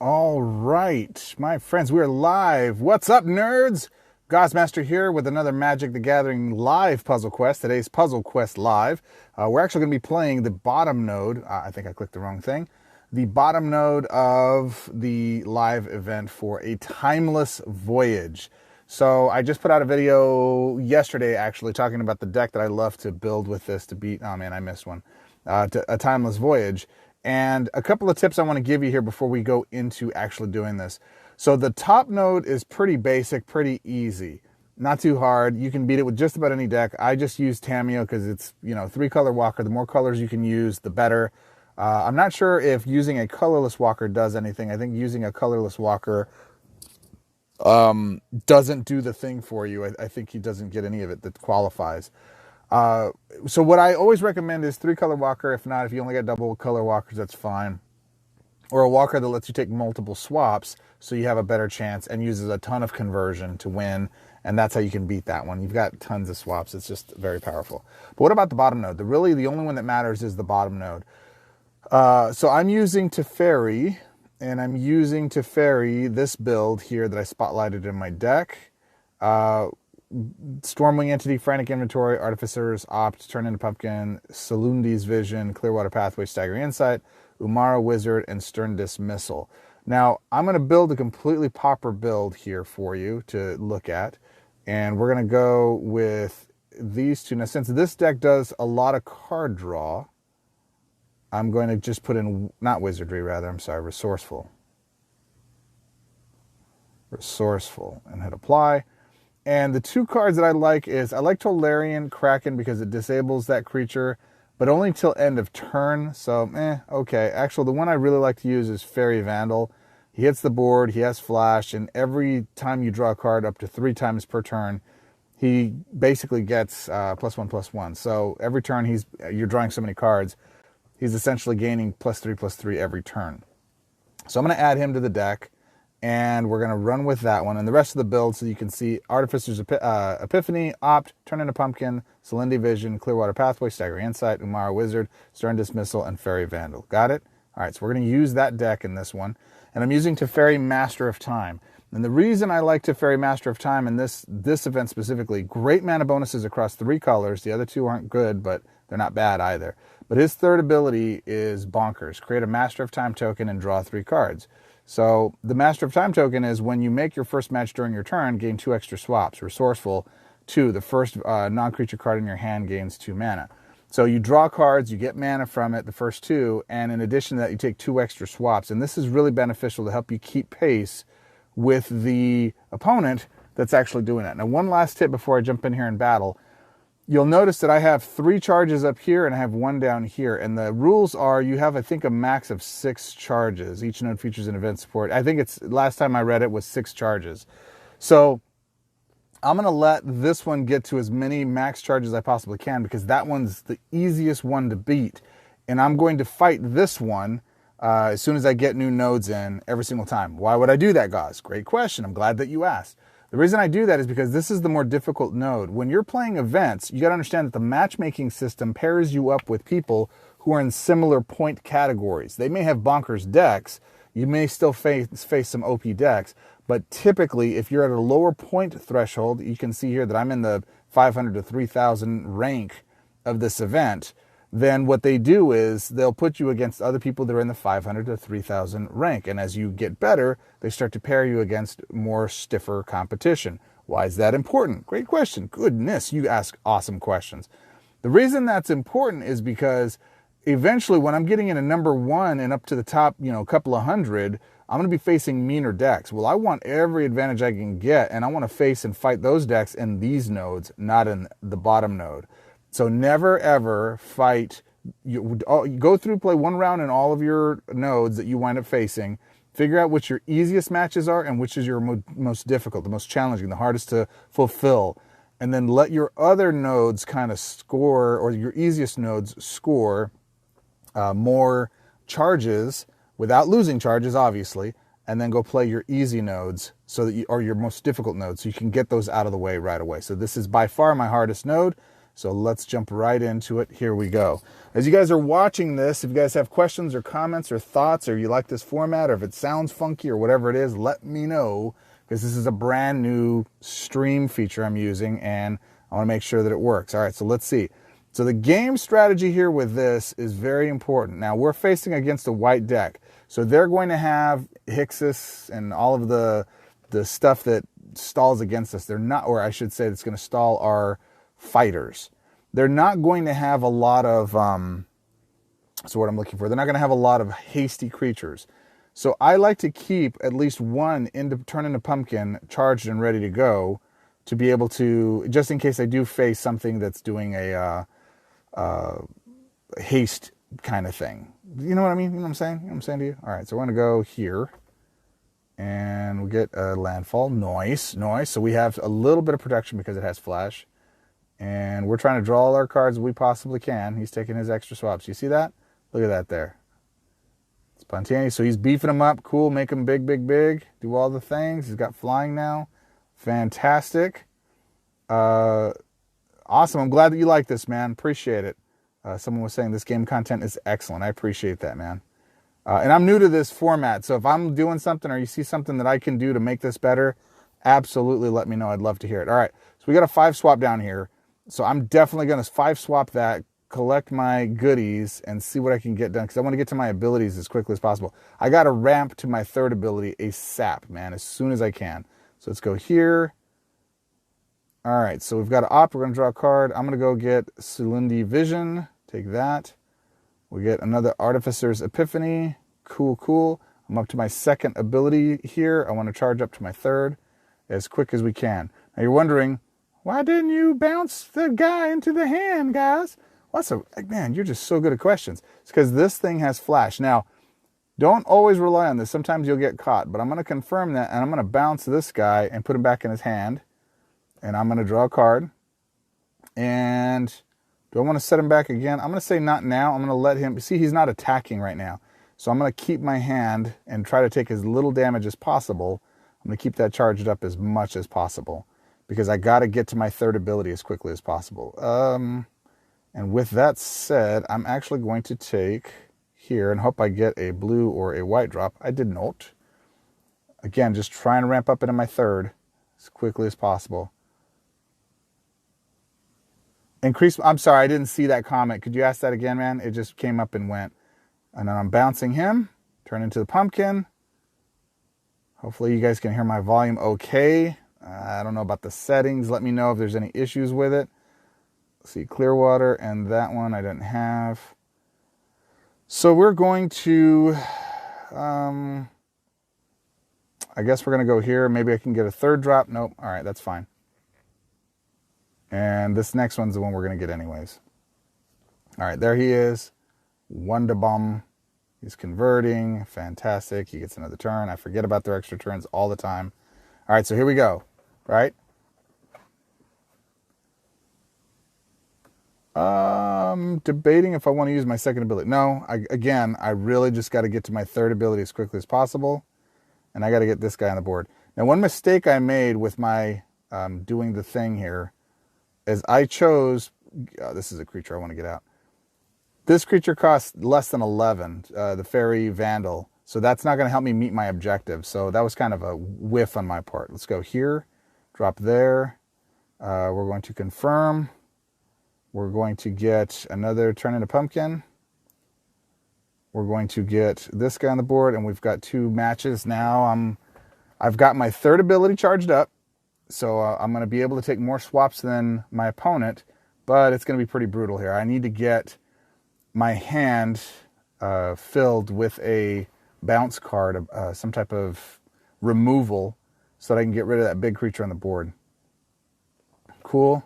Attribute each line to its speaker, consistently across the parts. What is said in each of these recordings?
Speaker 1: All right, my friends, we are live. What's up, nerds? Gozmaster here with another Magic the Gathering live puzzle quest. Today's puzzle quest live. We're actually going to be playing the bottom node. I think I clicked the wrong thing. The bottom node of the live event for a Timless Voyage. So I just put out a video yesterday actually talking about the deck that I love to build with this to beat, oh man, I missed one, a Timless Voyage. And a couple of tips I want to give you here before we go into actually doing this. So the top node is pretty basic, pretty easy. Not too hard. You can beat it with just about any deck. I just use Tamiyo because it's, 3-color walker. The more colors you can use, the better. I'm not sure if using a colorless walker does anything. I think using a colorless walker doesn't do the thing for you. I think he doesn't get any of it that qualifies. So what I always recommend is 3-color walker. If not, if you only got double color walkers, that's fine. Or a walker that lets you take multiple swaps so you have a better chance and uses a ton of conversion to win. And that's how you can beat that one. You've got tons of swaps. It's just very powerful. But what about the bottom node? The only one that matters is the bottom node. So I'm using Teferi, and I'm using Teferi, this build here that I spotlighted in my deck. Stormwing Entity, Frantic Inventory, Artificers, Opt, Turn into Pumpkin, Salundi's Vision, Clearwater Pathway, Staggering Insight, Umara Wizard, and Stern Dismissal. Now, I'm going to build a completely pauper build here for you to look at, and we're going to go with these two. Now, since this deck does a lot of card draw, I'm going to just put in, not Wizardry, rather, I'm sorry, Resourceful. Resourceful, and hit Apply. And the two cards that I like Tolarian Kraken because it disables that creature, but only till end of turn. So, okay. Actually, the one I really like to use is Fairy Vandal. He hits the board, he has flash, and every time you draw a card up to 3 times per turn, he basically gets +1/+1. So every turn you're drawing so many cards, he's essentially gaining +3/+3 every turn. So I'm going to add him to the deck. And we're going to run with that one. And the rest of the build, so you can see Artificer's Epiphany, Opt, Turn into Pumpkin, Salindy Vision, Clearwater Pathway, Staggering Insight, Umara Wizard, Stern Dismissal, and Fairy Vandal. Got it? All right, so we're going to use that deck in this one. And I'm using Teferi Master of Time. And the reason I like Teferi Master of Time in this event specifically, great mana bonuses across 3 colors. The other 2 aren't good, but they're not bad either. But his third ability is bonkers. Create a Master of Time token and draw 3 cards. So the Master of Time token is when you make your first match during your turn, gain 2 extra swaps. Resourceful, 2. The first non-creature card in your hand gains 2 mana. So you draw cards, you get mana from it, the first 2, and in addition to that, you take 2 extra swaps. And this is really beneficial to help you keep pace with the opponent that's actually doing it. Now, one last tip before I jump in here in battle. You'll notice that I have 3 charges up here and I have 1 down here. And the rules are you have, I think, a max of 6 charges. Each node features an event support. I think last time I read it was 6 charges. So I'm going to let this one get to as many max charges as I possibly can because that one's the easiest one to beat. And I'm going to fight this one as soon as I get new nodes in every single time. Why would I do that, guys? Great question. I'm glad that you asked. The reason I do that is because this is the more difficult node. When you're playing events, you got to understand that the matchmaking system pairs you up with people who are in similar point categories. They may have bonkers decks. You may still face some OP decks. But typically, if you're at a lower point threshold, you can see here that I'm in the 500 to 3,000 rank of this event. Then what they do is they'll put you against other people that are in the 500 to 3,000 rank. And as you get better, they start to pair you against more stiffer competition. Why is that important? Great question. Goodness, you ask awesome questions. The reason that's important is because eventually when I'm getting into number 1 and up to the top, a couple of hundred, I'm going to be facing meaner decks. Well, I want every advantage I can get, and I want to face and fight those decks in these nodes, not in the bottom node. So never, ever fight. You go through, play 1 round in all of your nodes that you wind up facing. Figure out which your easiest matches are and which is your most difficult, the most challenging, the hardest to fulfill. And then let your other nodes kind of score, or your easiest nodes score more charges without losing charges, obviously. And then go play your easy nodes or your most difficult nodes so you can get those out of the way right away. So this is by far my hardest node. So let's jump right into it. Here we go. As you guys are watching this, if you guys have questions or comments or thoughts, or you like this format, or if it sounds funky or whatever it is, let me know, because this is a brand new stream feature I'm using, and I want to make sure that it works. All right, so let's see. So the game strategy here with this is very important. Now, we're facing against a white deck, so they're going to have Hixus and all of the stuff that stalls against us. They're not, or I should say, that's going to stall our fighters. They're not going to have a lot of, so what I'm looking for, they're not going to have a lot of hasty creatures. So I like to keep at least one turn into pumpkin charged and ready to go, to be able to, just in case I do face something that's doing a haste kind of thing. You know what I mean? You know what I'm saying? You know what I'm saying to you? All right, so we're going to go here, and we get a landfall. Nice. So we have a little bit of protection because it has flash, and we're trying to draw all our cards we possibly can. He's taking his extra swaps. You see that? Look at that there. Spontaneous. So he's beefing them up. Cool. Make them big. Do all the things. He's got flying now. Fantastic. Awesome. I'm glad that you like this, man. Appreciate it. Someone was saying this game content is excellent. I appreciate that, man. And I'm new to this format, so if I'm doing something or you see something that I can do to make this better, absolutely let me know. I'd love to hear it. All right, so we got a 5 swap down here. So I'm definitely going to 5 swap that, collect my goodies, and see what I can get done, because I want to get to my abilities as quickly as possible. I got to ramp to my 3rd ability ASAP, man, as soon as I can. So let's go here. All right, so we've got an op. We're going to draw a card. I'm going to go get Celundi Vision. Take that. We get another Artificer's Epiphany. Cool. I'm up to my 2nd ability here. I want to charge up to my 3rd as quick as we can. Now you're wondering, why didn't you bounce the guy into the hand, guys? Well, man, you're just so good at questions. It's because this thing has flash. Now, don't always rely on this. Sometimes you'll get caught, but I'm going to confirm that, and I'm going to bounce this guy and put him back in his hand. And I'm going to draw a card. And do I want to set him back again? I'm going to say not now. I'm going to let him... See, he's not attacking right now. So I'm going to keep my hand and try to take as little damage as possible. I'm going to keep that charged up as much as possible, because I got to get to my 3rd ability as quickly as possible. And with that said, I'm actually going to take here and hope I get a blue or a white drop. I did not. Again, just trying to ramp up into my 3rd as quickly as possible. Increase, I'm sorry, I didn't see that comment. Could you ask that again, man? It just came up and went. And then I'm bouncing him, turn into the pumpkin. Hopefully you guys can hear my volume okay. I don't know about the settings. Let me know if there's any issues with it. Let's see, Clearwater, and that one I didn't have. So we're going to, I guess we're going to go here. Maybe I can get a 3rd drop. Nope. All right, that's fine. And this next one's the one we're going to get anyways. All right, there he is. Wonderbomb. He's converting. Fantastic. He gets another turn. I forget about their extra turns all the time. All right, so here we go. Right? Debating if I want to use my 2nd ability. No, I really just got to get to my 3rd ability as quickly as possible. And I got to get this guy on the board. Now, one mistake I made with my doing the thing here is I chose, this is a creature I want to get out. This creature costs less than 11, the Fairy Vandal. So that's not going to help me meet my objective. So that was kind of a whiff on my part. Let's go here, drop there. We're going to confirm. We're going to get another turn into pumpkin. We're going to get this guy on the board, and we've got 2 matches now. I've got my 3rd ability charged up. So I'm going to be able to take more swaps than my opponent, but it's going to be pretty brutal here. I need to get my hand filled with a bounce card, some type of removal, so that I can get rid of that big creature on the board. Cool.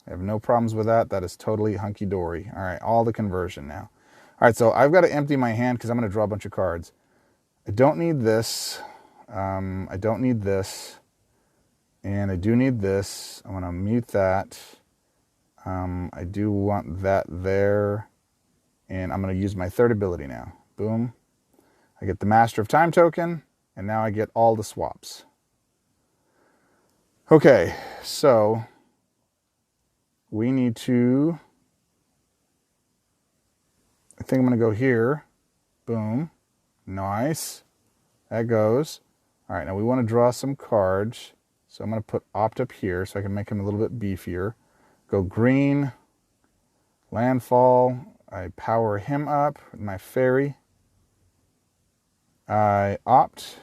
Speaker 1: I have no problems with that. That is totally hunky-dory. All right, all the conversion now. All right, so I've got to empty my hand because I'm going to draw a bunch of cards. I don't need this. I don't need this. And I do need this. I want to mute that. I do want that there. And I'm going to use my 3rd ability now. Boom. I get the Master of Time token. And now I get all the swaps. Okay, so we need to, I think I'm going to go here. Boom. Nice. That goes. All right, now we want to draw some cards. So I'm going to put Opt up here so I can make him a little bit beefier. Go green. Landfall. I power him up with my fairy. I Opt.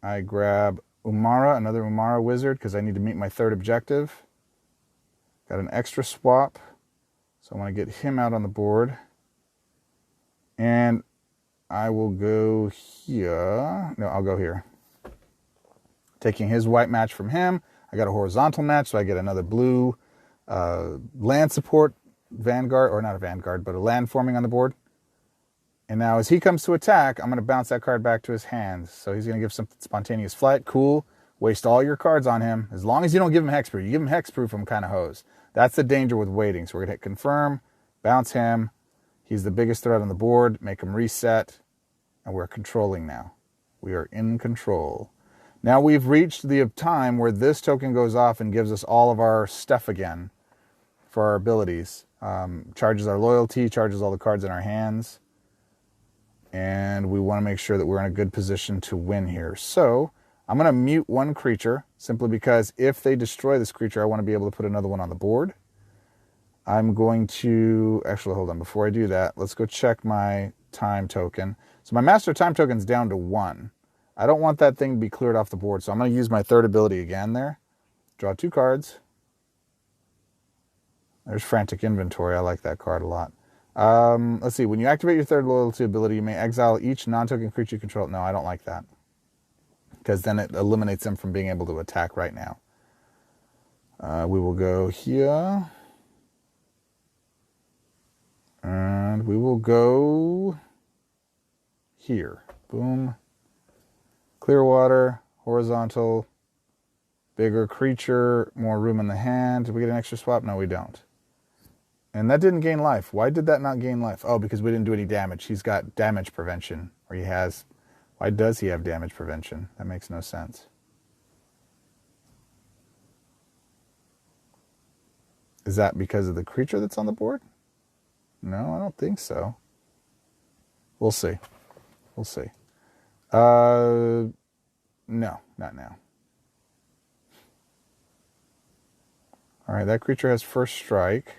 Speaker 1: I grab Umara, another Umara wizard, because I need to meet my third objective. Got an extra swap. So I want to get him out on the board. And I will go here. No, I'll go here. Taking his white match from him. I got a horizontal match, so I get another blue land support vanguard, or not a vanguard, but a land forming on the board. And now as he comes to attack, I'm going to bounce that card back to his hands. So he's going to give some spontaneous flight. Cool. Waste all your cards on him. As long as you don't give him hexproof. You give him hexproof, I'm kind of hosed. That's the danger with waiting. So we're going to hit confirm, bounce him. He's the biggest threat on the board. Make him reset. And we're controlling now. We are in control. Now we've reached the time where this token goes off and gives us all of our stuff again for our abilities. Charges our loyalty, charges all the cards in our hands. And we want to make sure that we're in a good position to win here. So I'm going to mute one creature simply because if they destroy this creature, I want to be able to put another one on the board. I'm going to, actually hold on, before I do that, let's go check my time token. So my master time token is down to 1. I don't want that thing to be cleared off the board, so I'm going to use my third ability again there. Draw 2 cards. There's Frantic Inventory. I like that card a lot. Let's see. When you activate your third loyalty ability, you may exile each non-token creature you control. No, I don't like that. Because then it eliminates them from being able to attack right now. We will go here. And we will go here. Boom. Clear water, horizontal, bigger creature, more room in the hand. Did we get an extra swap? No, we don't. And that didn't gain life. Why did that not gain life? Oh, because we didn't do any damage. He's got damage prevention, or he has. Why does he have damage prevention? That makes no sense. Is that because of the creature that's on the board? No, I don't think so. We'll see. We'll see. No, not now. All right, that creature has first strike.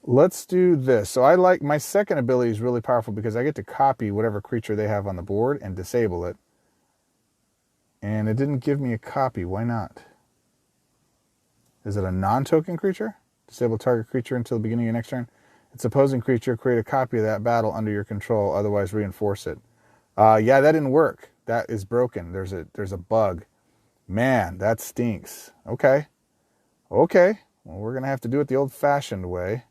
Speaker 1: Let's do this. So I like, my second ability is really powerful because I get to copy whatever creature they have on the board and disable it. And it didn't give me a copy. Why not? Is it a non-token creature? Disable target creature until the beginning of your next turn. Its opposing creature, create a copy of that battle under your control, otherwise reinforce it. Yeah, that didn't work. That is broken. There's a bug. Man, that stinks. Okay. Okay. Well, we're going to have to do it the old-fashioned way.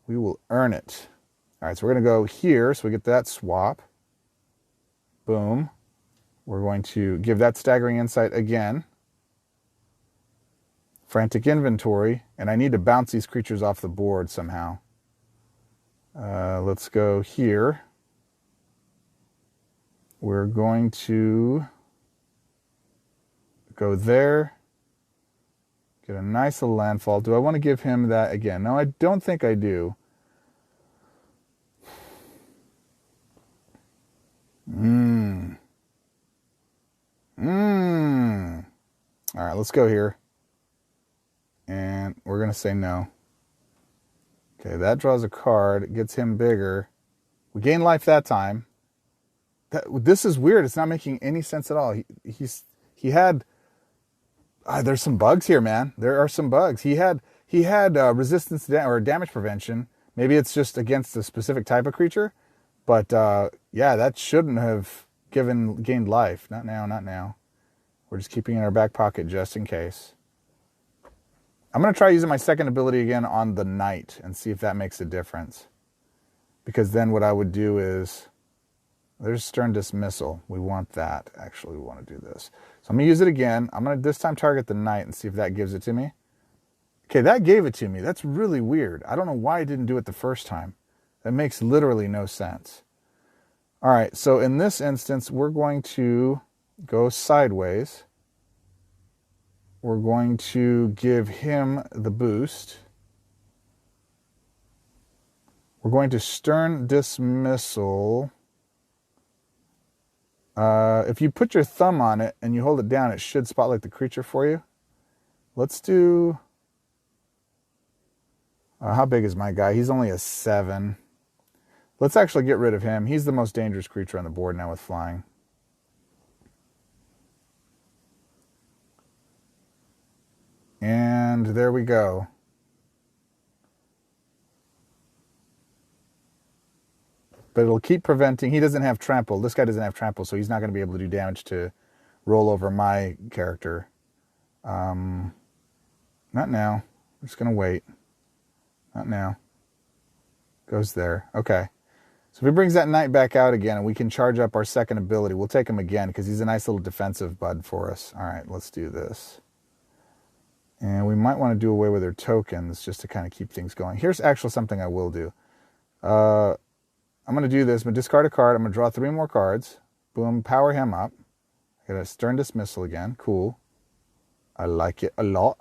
Speaker 1: We will earn it. All right, so we're going to go here, so we get that swap. Boom. We're going to give that Staggering Insight again. Frantic Inventory, and I need to bounce these creatures off the board somehow. Let's go here. We're going to go there. Get a nice little landfall. Do I want to give him that again? No, I don't think I do. All right, let's go here. And we're going to say no. Okay, that draws a card. It gets him bigger. We gain life that time. This is weird. It's not making any sense at all. He had... there's some bugs here, man. There are some bugs. He had resistance to or damage prevention. Maybe it's just against a specific type of creature. But yeah, that shouldn't have gained life. Not now, not now. We're just keeping it in our back pocket just in case. I'm going to try using my second ability again on the knight and see if that makes a difference. Because then what I would do is, there's Stern Dismissal. We want that. Actually, we want to do this. So I'm going to use it again. I'm going to this time target the knight and see if that gives it to me. Okay, that gave it to me. That's really weird. I don't know why I didn't do it the first time. That makes literally no sense. All right, so in this instance, we're going to go sideways. we're going to give him the boost. We're going to stern dismissal. If you put your thumb on it and you hold it down, it should spotlight the creature for you. Let's do... how big is my guy? He's only a 7. Let's actually get rid of him. He's the most dangerous creature on the board now with flying. And there we go. But it'll keep preventing... He doesn't have trample. This guy doesn't have trample, so he's not going to be able to do damage to roll over my character. Not now. I'm just going to wait. Not now. Goes there. Okay. So if he brings that knight back out again and we can charge up our second ability, we'll take him again because he's a nice little defensive bud for us. All right, let's do this. And we might want to do away with their tokens just to kind of keep things going. Here's actually something I will do. I'm going to do this. I'm going to discard a card. I'm going to draw 3 more cards. Boom, power him up. I got a stern dismissal again. Cool. I like it a lot.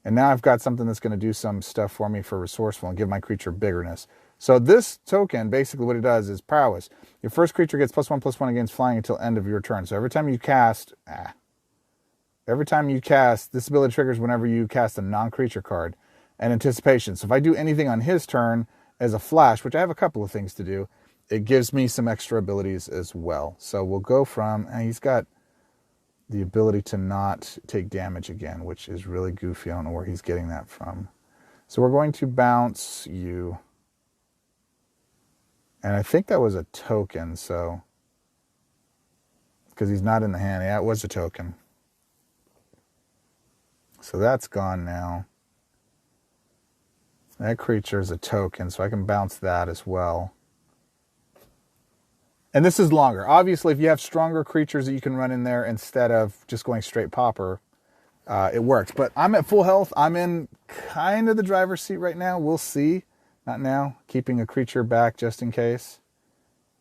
Speaker 1: And now I've got something that's going to do some stuff for me for resourceful and give my creature biggerness. So this token, basically what it does is prowess. Your first creature gets +1/+1 against flying until end of your turn. So every time you cast... this ability triggers whenever you cast a non-creature card. And anticipation. So if I do anything on his turn as a flash, which I have a couple of things to do, it gives me some extra abilities as well. So we'll go from... he's got the ability to not take damage again, which is really goofy. I don't know where he's getting that from. So we're going to bounce you. And I think that was a token, so... because he's not in the hand. Yeah, it was a token. So that's gone now. That creature is a token, so I can bounce that as well. And this is longer. Obviously, if you have stronger creatures that you can run in there instead of just going straight pauper, it works. But I'm at full health. I'm in kind of the driver's seat right now. We'll see. Not now. Keeping a creature back just in case.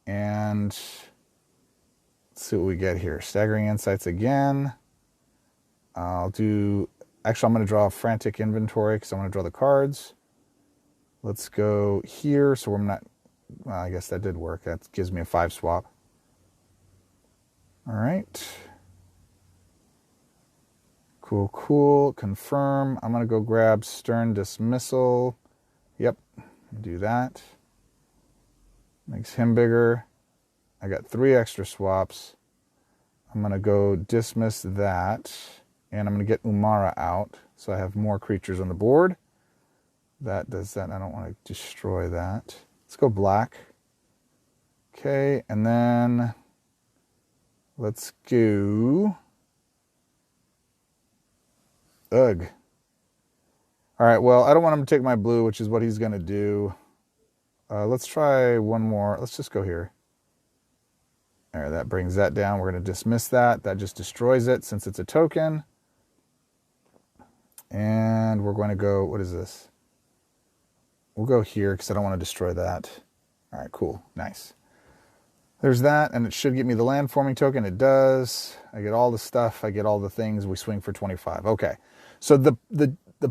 Speaker 1: And let's see what we get here. Staggering Insights again. I'll do... Actually, I'm going to draw a Frantic Inventory because I want to draw the cards. Let's go here. So I'm not... Well, I guess that did work. That gives me a 5 swap. All right. Cool, cool. Confirm. I'm going to go grab Stern Dismissal. Yep. Do that. Makes him bigger. I got 3 extra swaps. I'm going to go dismiss that. And I'm going to get Umara out. So I have more creatures on the board. That does that. I don't want to destroy that. Let's go black. Okay, and then let's go... Ugh. All right, well, I don't want him to take my blue, which is what he's going to do. Let's try one more. Let's just go here. All right, that brings that down. We're going to dismiss that. That just destroys it since it's a token. And we're going to go... What is this? We'll go here because I don't want to destroy that. All right, cool. Nice. There's that, and it should get me the land forming token. It does. I get all the stuff. I get all the things. We swing for 25. Okay. So the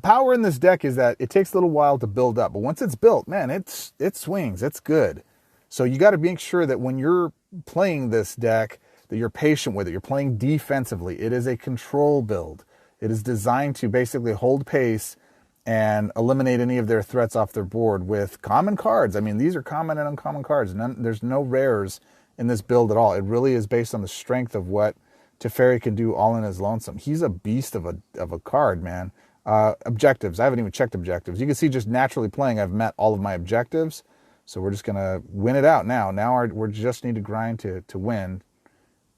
Speaker 1: power in this deck is that it takes a little while to build up. But once it's built, man, it swings. It's good. So you got to make sure that when you're playing this deck, that you're patient with it. You're playing defensively. It is a control build. It is designed to basically hold pace and eliminate any of their threats off their board with common cards. I mean, these are common and uncommon cards. There's no rares in this build at all. It really is based on the strength of what Teferi can do all in his lonesome. He's a beast of a card, man. Objectives. I haven't even checked objectives. You can see just naturally playing, I've met all of my objectives. So we're just going to win it out now. Now we just need to grind to win.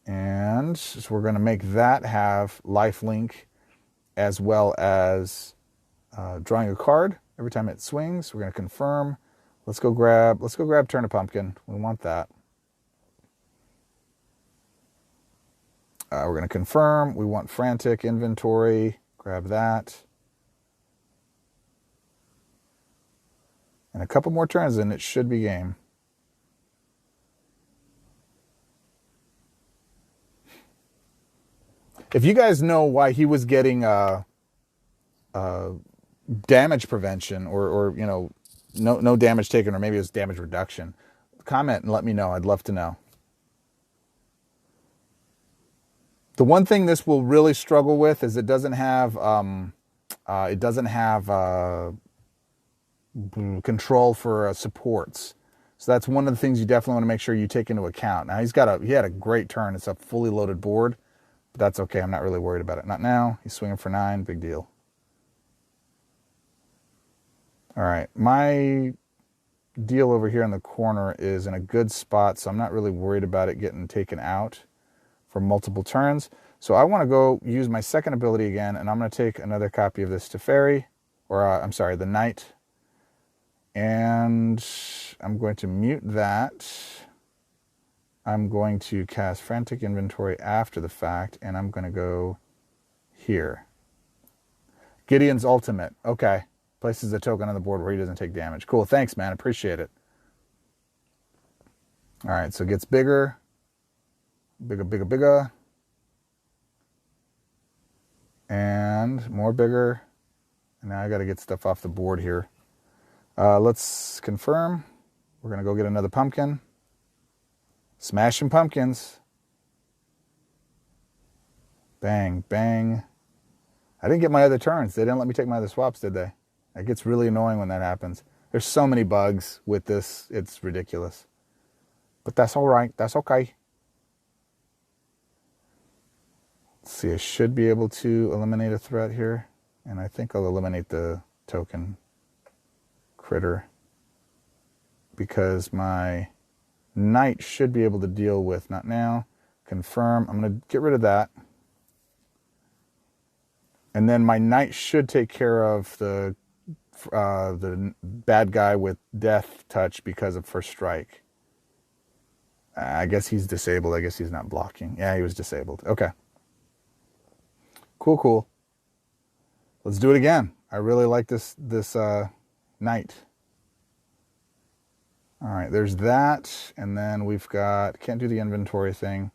Speaker 1: And so we're going to make that have lifelink as well as... drawing a card every time it swings. We're going to confirm. Let's go grab Turn a Pumpkin. We want that. We're going to confirm. We want Frantic Inventory. Grab that. And a couple more turns and it should be game. If you guys know why he was getting damage prevention or you know, no damage taken, or maybe it was damage reduction, comment and let me know. I'd love to know. The one thing this will really struggle with is it doesn't have control for supports. So that's one of the things you definitely want to make sure you take into account. Now he had a great turn. It's a fully loaded board, but that's okay. I'm not really worried about it. Not now. He's swinging for 9. Big deal. All right, my deal over here in the corner is in a good spot, so I'm not really worried about it getting taken out for multiple turns. So I want to go use my second ability again, and I'm going to take another copy of this Teferi, or I'm sorry, the Knight, and I'm going to mute that. I'm going to cast Frantic Inventory after the fact, and I'm going to go here. Gideon's Ultimate. Okay. Places a token on the board where he doesn't take damage. Cool. Thanks, man. Appreciate it. All right. So it gets bigger. Bigger. And more bigger. And now I got to get stuff off the board here. Let's confirm. We're going to go get another pumpkin. Smashing pumpkins. Bang, bang. I didn't get my other turns. They didn't let me take my other swaps, did they? It gets really annoying when that happens. There's so many bugs with this. It's ridiculous. But that's all right. That's okay. Let's see. I should be able to eliminate a threat here. And I think I'll eliminate the token critter, because my Knight should be able to deal with, not now, confirm. I'm going to get rid of that. And then my Knight should take care of the bad guy with death touch because of first strike. I guess he's disabled. I guess he's not blocking. Yeah, he was disabled. Okay. Cool. Let's do it again. I really like this Knight. All right, there's that. And then we've got, can't do the inventory thing.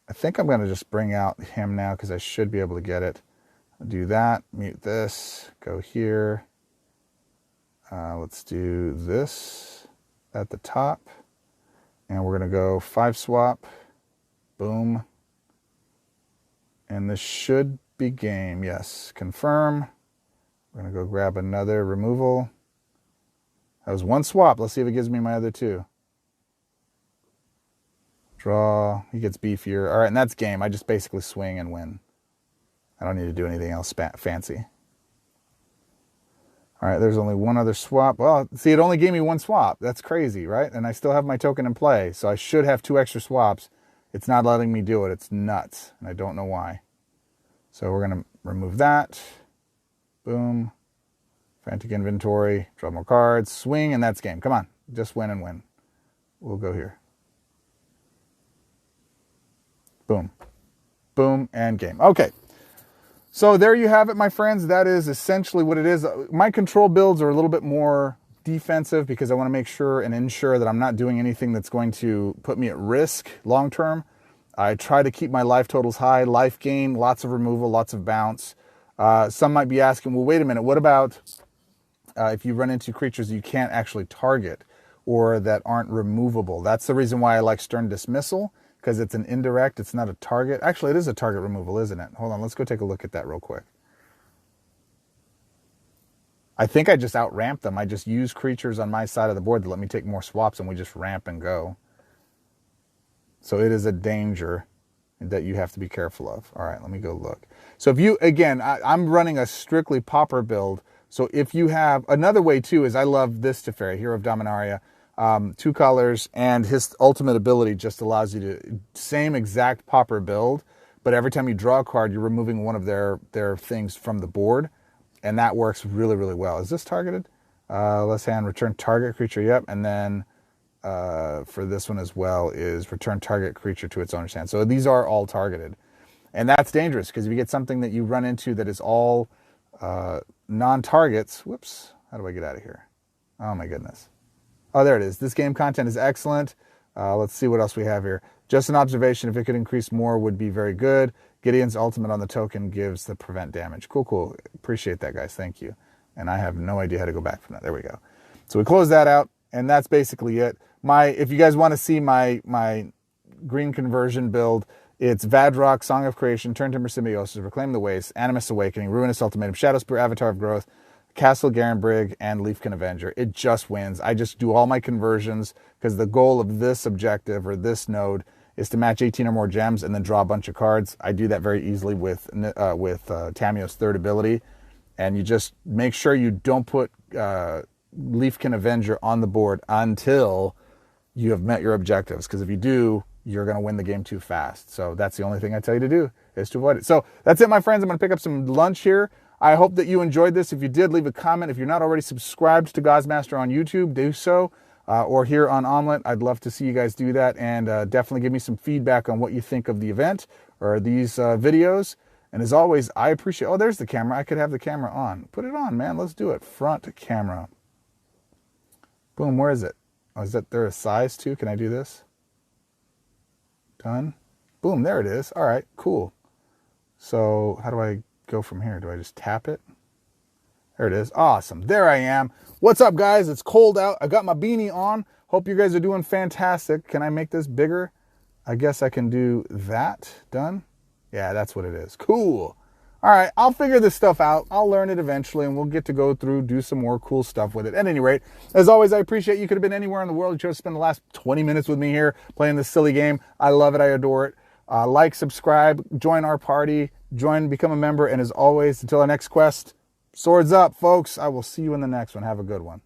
Speaker 1: I think I'm going to just bring out him now because I should be able to get it. I'll do that, mute this, go here. Let's do this at the top. And we're going to go 5 swap. Boom. And this should be game. Yes. Confirm. We're going to go grab another removal. That was 1 swap. Let's see if it gives me my other 2. Draw. He gets beefier. All right, and that's game. I just basically swing and win. I don't need to do anything else fancy. All right, there's only 1 other swap. Well, see, it only gave me 1 swap. That's crazy, right? And I still have my token in play, so I should have 2 extra swaps. It's not letting me do it. It's nuts, and I don't know why. So we're going to remove that. Boom. Frantic Inventory. Draw more cards. Swing, and that's game. Come on. Just win and win. We'll go here. Boom. Boom, and game. Okay. So there you have it, my friends. That is essentially what it is. My control builds are a little bit more defensive because I want to make sure and ensure that I'm not doing anything that's going to put me at risk long term. I try to keep my life totals high, life gain, lots of removal, lots of bounce. Some might be asking, well, wait a minute, what about if you run into creatures you can't actually target or that aren't removable? That's the reason why I like Stern Dismissal, because it's an indirect, it's not a target. Actually, it is a target removal, isn't it? Hold on, let's go take a look at that real quick. I think I just out-ramped them. I just use creatures on my side of the board to let me take more swaps, and we just ramp and go. So it is a danger that you have to be careful of. All right, let me go look. So if you, again, I'm running a strictly Pauper build. So if you have, another way too is I love this Teferi, Hero of Dominaria. 2 colors, and his ultimate ability just allows you to, same exact Pauper build, but every time you draw a card, you're removing one of their things from the board, and that works really, really well. Is this targeted? Left hand, return target creature, yep, and then for this one as well is return target creature to its owner's hand. So these are all targeted, and that's dangerous, because if you get something that you run into that is all non-targets, whoops, how do I get out of here? Oh my goodness. Oh, there it is. This game content is excellent, Let's see what else we have here. Just an observation, if it could increase more would be very good. Gideon's ultimate on the token gives the prevent damage. Cool, cool. Appreciate that, guys. Thank you. And I have no idea how to go back from that. There we go. So we close that out, and that's basically it. If you guys want to see my green conversion build, it's Vadrock, Song of Creation, Turn Timber Symbiosis, Reclaim the Waste, Animus Awakening, Ruinous Ultimatum, Shadowspear, Avatar of Growth, Castle Garenbrig, and Leafkin Avenger. It just wins. I just do all my conversions because the goal of this objective or this node is to match 18 or more gems and then draw a bunch of cards. I do that very easily with Tamio's third ability. And you just make sure you don't put Leafkin Avenger on the board until you have met your objectives. Because if you do, you're going to win the game too fast. So that's the only thing I tell you to do, is to avoid it. So that's it, my friends. I'm going to pick up some lunch here. I hope that you enjoyed this. If you did, leave a comment. If you're not already subscribed to Gozmaster on YouTube, do so. Or here on Omelette, I'd love to see you guys do that. And definitely give me some feedback on what you think of the event or these videos. And as always, I appreciate... Oh, there's the camera. I could have the camera on. Put it on, man. Let's do it. Front camera. Boom. Where is it? Oh, is that there a size too? Can I do this? Done. Boom. There it is. All right. Cool. So how do I go from here? Do I just tap it? There it is. Awesome. There I am. What's up, guys? It's cold out. I got my beanie on. Hope you guys are doing fantastic. Can I make this bigger? I guess I can do that. Done. Yeah, that's what it is. Cool. All right, I'll figure this stuff out. I'll learn it eventually, and we'll get to go through, do some more cool stuff with it. At any rate, as always, I appreciate you could have been anywhere in the world. You chose to spend the last 20 minutes with me here playing this silly game. I love it. I adore it. Like, subscribe, join our party, become a member. And as always, until our next quest, swords up, folks. I will see you in the next one. Have a good one.